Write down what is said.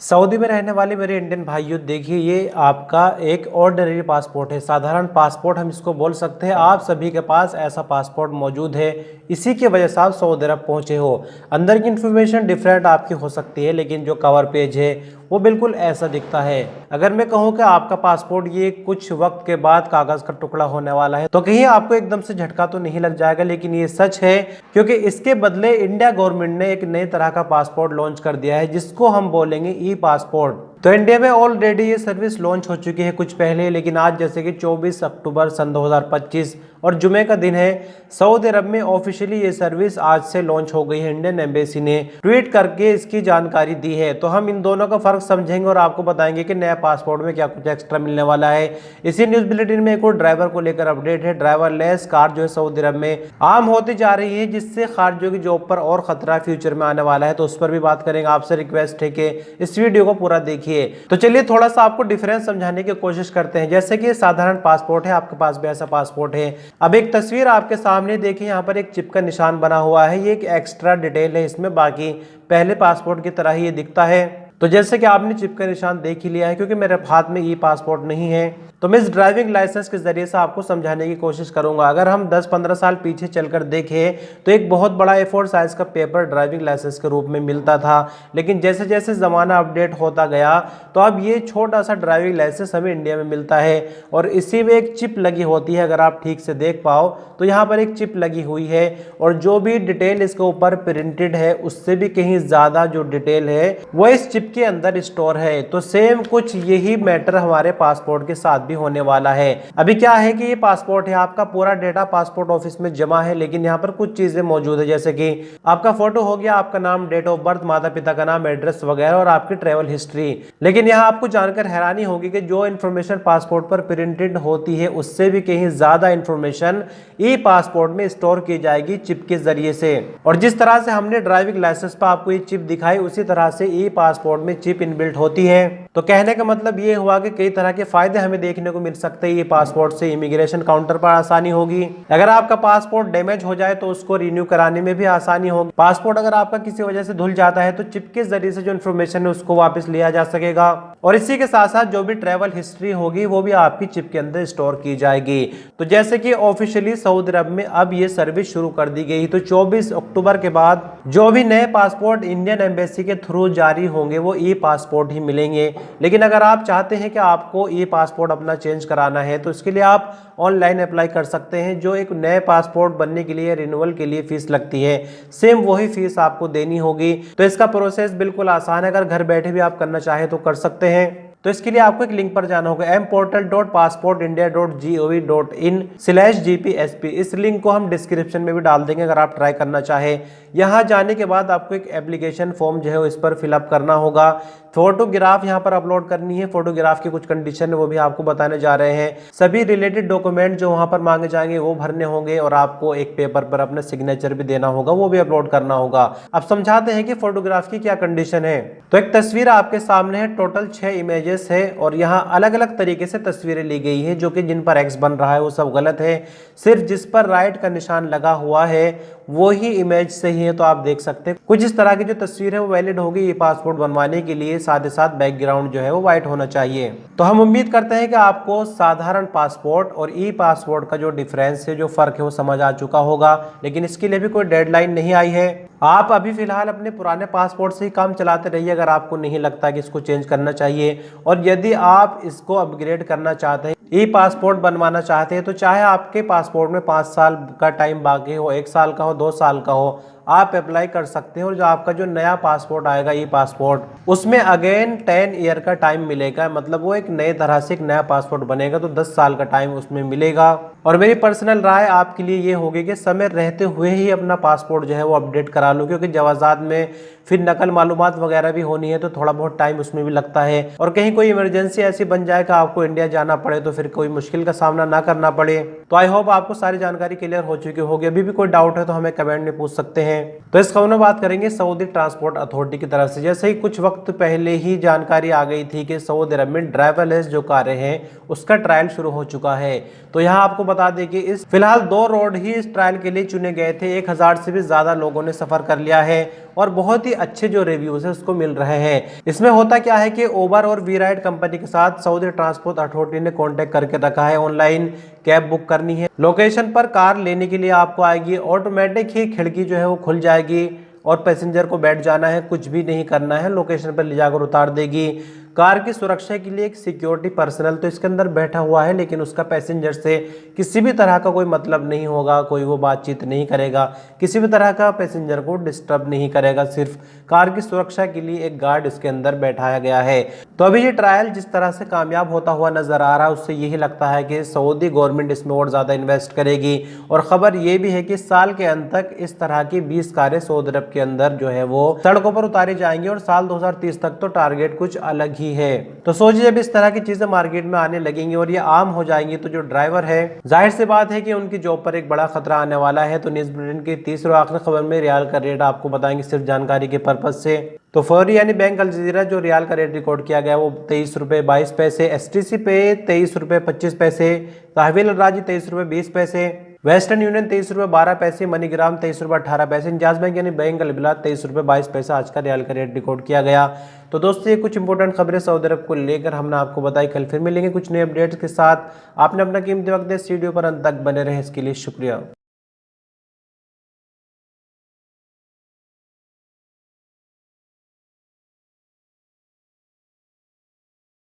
Saudi में रहने वाले मेरे इंडियन भाइयों, देखिए ये आपका एक ऑर्डिनरी पासपोर्ट है, साधारण पासपोर्ट हम इसको बोल सकते हैं। आप सभी के पास ऐसा पासपोर्ट मौजूद है, इसी की वजह से आप सऊदी अरब पहुंचे हो। अंदर की इन्फॉर्मेशन डिफरेंट आपकी हो सकती है, लेकिन जो कवर पेज है वो बिल्कुल ऐसा दिखता है। अगर मैं कहूँ कि आपका पासपोर्ट ये कुछ वक्त के बाद कागज का टुकड़ा होने वाला है, तो कहीं आपको एकदम से झटका तो नहीं लग जाएगा, लेकिन ये सच है क्योंकि इसके बदले इंडिया गवर्नमेंट ने एक नए तरह का पासपोर्ट लॉन्च कर दिया है, जिसको हम बोलेंगे ई पासपोर्ट। तो इंडिया में ऑलरेडी ये सर्विस लॉन्च हो चुकी है कुछ पहले, लेकिन आज जैसे कि 24 अक्टूबर सन 2025 और जुमे का दिन है, सऊदी अरब में ऑफिशियली ये सर्विस आज से लॉन्च हो गई है। इंडियन एम्बेसी ने ट्वीट करके इसकी जानकारी दी है। तो हम इन दोनों का फर्क समझेंगे और आपको बताएंगे कि नया पासपोर्ट में क्या कुछ एक्स्ट्रा मिलने वाला है। इसी न्यूज बुलेटिन में एक और ड्राइवर को लेकर अपडेट है। ड्राइवरलेस कार जो है सऊदी अरब में आम होती जा रही है, जिससे खारिजियों की जॉब पर और खतरा फ्यूचर में आने वाला है। तो उस पर भी बात करेंगे। आपसे रिक्वेस्ट है कि इस वीडियो को पूरा देखिए। तो चलिए थोड़ा सा आपको डिफरेंस समझाने की कोशिश करते हैं। जैसे कि साधारण पासपोर्ट है, आपके पास भी ऐसा पासपोर्ट है। अब एक तस्वीर आपके सामने देखिए, यहाँ पर एक चिप का निशान बना हुआ है। ये एक एक्स्ट्रा डिटेल है इसमें, बाकी पहले पासपोर्ट की तरह ही ये दिखता है। तो जैसे कि आपने चिप का निशान देख ही लिया है, क्योंकि मेरे हाथ में ई पासपोर्ट नहीं है, तो मैं इस ड्राइविंग लाइसेंस के जरिए से आपको समझाने की कोशिश करूंगा। अगर हम 10-15 साल पीछे चलकर देखें तो एक बहुत बड़ा A4 साइज का पेपर ड्राइविंग लाइसेंस के रूप में मिलता था, लेकिन जैसे जैसे ज़माना अपडेट होता गया तो अब ये छोटा सा ड्राइविंग लाइसेंस हमें इंडिया में मिलता है और इसी में एक चिप लगी होती है। अगर आप ठीक से देख पाओ तो यहाँ पर एक चिप लगी हुई है और जो भी डिटेल इसके ऊपर प्रिंटेड है उससे भी कहीं ज़्यादा जो डिटेल है वो इस चिप के अंदर स्टोर है। तो सेम कुछ यही मैटर हमारे पासपोर्ट के साथ भी होने वाला है। अभी क्या है कि ये पासपोर्ट है, आपका पूरा डेटा पासपोर्ट ऑफिस में जमा है, लेकिन यहाँ पर कुछ चीजें मौजूद है, जैसे कि आपका फोटो हो गया, आपका नाम, डेट ऑफ बर्थ, माता पिता का नाम, एड्रेस वगैरह और आपकी ट्रेवल हिस्ट्री। लेकिन यहाँ आपको जानकर हैरानी होगी कि जो इन्फॉर्मेशन पासपोर्ट पर प्रिंटेड होती है उससे भी कहीं ज्यादा इन्फॉर्मेशन ई पासपोर्ट में स्टोर की जाएगी चिप के जरिए से। और जिस तरह से हमने ड्राइविंग लाइसेंस पर आपको ये चिप दिखाई, उसी तरह से ई पासपोर्ट में चिप इनबिल्ट होती है। तो कहने का मतलब ये हुआ कि कई तरह के फायदे हमें देखने को मिल सकते हैं। ये पासपोर्ट से इमिग्रेशन काउंटर पर आसानी होगी। अगर आपका पासपोर्ट डैमेज हो जाए तो उसको रिन्यू कराने में भी आसानी होगी। पासपोर्ट अगर आपका किसी वजह से धुल जाता है तो चिप के जरिए से जो इन्फॉर्मेशन है उसको वापस लिया जा सकेगा। और इसी के साथ साथ जो भी ट्रैवल हिस्ट्री होगी वो भी आपकी चिप के अंदर स्टोर की जाएगी। तो जैसे कि ऑफिशियली सऊदी अरब में अब ये सर्विस शुरू कर दी गई, तो 24 अक्टूबर के बाद जो भी नए पासपोर्ट इंडियन एम्बेसी के थ्रू जारी होंगे वो ई पासपोर्ट ही मिलेंगे। लेकिन अगर आप चाहते हैं कि आपको ई पासपोर्ट अपना चेंज कराना है तो इसके लिए आप ऑनलाइन अप्लाई कर सकते हैं। जो एक नए पासपोर्ट बनने के लिए, रिन्यूअल के लिए फीस लगती है, सेम वही फीस आपको देनी होगी। तो इसका प्रोसेस बिल्कुल आसान है, अगर घर बैठे भी आप करना चाहें तो कर सकते हैं। तो इसके लिए आपको एक लिंक पर जाना होगा, mportal.passportindia.in/gpsp। इस लिंक को हम डिस्क्रिप्शन में भी डाल देंगे अगर आप ट्राई करना चाहें। यहाँ जाने के बाद आपको एक एप्लीकेशन फॉर्म जो है इस पर फिलअप करना होगा। फोटोग्राफ यहाँ पर अपलोड करनी है। फोटोग्राफ की कुछ कंडीशन है वो भी आपको बताने जा रहे हैं। सभी रिलेटेड डॉक्यूमेंट जो वहाँ पर मांगे जाएंगे वो भरने होंगे और आपको एक पेपर पर अपना सिग्नेचर भी देना होगा, वो भी अपलोड करना होगा। अब समझाते हैं कि फोटोग्राफ की क्या कंडीशन है। तो एक तस्वीर आपके सामने है, टोटल 6 इमेजेस है और यहाँ अलग अलग तरीके से तस्वीरें ली गई है। जो कि जिन पर एक्स बन रहा है वो सब गलत है, सिर्फ जिस पर राइट का निशान लगा हुआ है वो ही इमेज सही है। तो आप देख सकते हैं कुछ इस तरह की जो तस्वीर है वो वैलिड होगी ये पासपोर्ट बनवाने के लिए। साथ ही साथ बैकग्राउंड जो है वो व्हाइट होना चाहिए। तो हम उम्मीद करते हैं कि आपको साधारण पासपोर्ट और ई पासपोर्ट का जो डिफरेंस है, जो फर्क है वो समझ आ चुका होगा। लेकिन इसके लिए भी कोई डेडलाइन नहीं आई है। आप अभी फिलहाल अपने पुराने पासपोर्ट से ही काम चलाते रहिए अगर आपको नहीं लगता कि इसको चेंज करना चाहिए। और यदि आप इसको अपग्रेड करना चाहते हैं, ई पासपोर्ट बनवाना चाहते हैं, तो चाहे आपके पासपोर्ट में 5 साल का टाइम बाकी हो, 1 साल का हो, 2 साल का हो, आप अप्लाई कर सकते हैं। और जो आपका जो नया पासपोर्ट आएगा ई पासपोर्ट, उसमें अगेन 10 ईयर का टाइम मिलेगा। मतलब वो एक नए तरह से एक नया पासपोर्ट बनेगा, तो 10 साल का टाइम उसमें मिलेगा। और मेरी पर्सनल राय आपके लिए ये होगी कि समय रहते हुए ही अपना पासपोर्ट जो है वो अपडेट करा लो, क्योंकि जवाजात में फिर नकल मालूमात वगैरह भी होनी है तो थोड़ा बहुत टाइम उसमें भी लगता है। और कहीं कोई इमरजेंसी ऐसी बन जाए कि आपको इंडिया जाना पड़े तो फिर कोई मुश्किल का सामना ना करना पड़े। तो आई होप आपको सारी जानकारी क्लियर हो चुकी होगी। अभी भी कोई डाउट है तो हमें कमेंट में पूछ सकते हैं। तो इस खबर में बात करेंगे सऊदी ट्रांसपोर्ट अथॉरिटी की तरफ से। जैसे ही कुछ वक्त पहले ही जानकारी आ गई थी कि सऊदी अरब में ड्राइवरलेस जो कारें हैं उसका ट्रायल शुरू हो चुका है। तो यहाँ आपको बता दें कि इस फिलहाल 2 रोड ही इस ट्रायल के लिए चुने गए थे। 1000 से भी ज्यादा लोगों ने सफर कर लिया है और बहुत ही अच्छे जो रिव्यूज है उसको मिल रहे हैं। इसमें होता क्या है कि उबर और वी राइड कंपनी के साथ सऊदी ट्रांसपोर्ट अथॉरिटी ने कॉन्टेक्ट करके रखा है। ऑनलाइन कैब बुक करनी है, लोकेशन पर कार लेने के लिए आपको आएगी, ऑटोमेटिक ही खिड़की जो है वो खुल जाएगी और पैसेंजर को बैठ जाना है, कुछ भी नहीं करना है, लोकेशन पर ले जाकर उतार देगी। कार की सुरक्षा के लिए एक सिक्योरिटी पर्सनल तो इसके अंदर बैठा हुआ है, लेकिन उसका पैसेंजर से किसी भी तरह का कोई मतलब नहीं होगा, कोई वो बातचीत नहीं करेगा, किसी भी तरह का पैसेंजर को डिस्टर्ब नहीं करेगा। सिर्फ कार की सुरक्षा के लिए एक गार्ड इसके अंदर बैठाया गया है। तो अभी ये ट्रायल जिस तरह से कामयाब होता हुआ नजर आ रहा है, उससे यही लगता है कि सऊदी गवर्नमेंट इसमें और ज़्यादा इन्वेस्ट करेगी। और खबर ये भी है कि साल के अंत तक इस तरह की 20 कारें सऊदी अरब के अंदर जो है वो सड़कों पर उतारी जाएंगी और साल 2030 तक तो टारगेट कुछ अलग ही है। तो सोचिए जब इस तरह की चीजें मार्केट में आने लगेंगी और ये आम हो जाएंगी तो जो ड्राइवर है जाहिर सी बात है कि उनकी जॉब पर एक बड़ा खतरा आने वाला है। तो न्यूज़ बुलेटिन की तीसरी आखिरी खबर में रियाल का रेट आपको बताएंगे सिर्फ जानकारी के पर्पज से। तो फौरी यानी बैंक अल जजीरा जो रियाल का रेट रिकॉर्ड किया गया वो 23 रुपये 22 पैसे, STC पे 23 रुपये 25 पैसे, तहवील राजी 23 रुपये 20 पैसे, वेस्टर्न यूनियन 23 रुपये 12 पैसे, मनीग्राम 23 रुपये 18 पैसे, इंजाज बैंक यानी बैंक अलबिला 23 रुपये 22 पैसे आज का रियाल का रेट रिकॉर्ड किया गया। तो दोस्तों ये कुछ इंपॉर्टेंट खबरें सऊदी अरब को लेकर हमने आपको बताई। कल फिर मिलेंगे कुछ नए अपडेट्स के साथ। आपने अपना कीमती वक्त दिया, इस वीडियो पर अंत तक बने रहे इसके लिए शुक्रिया।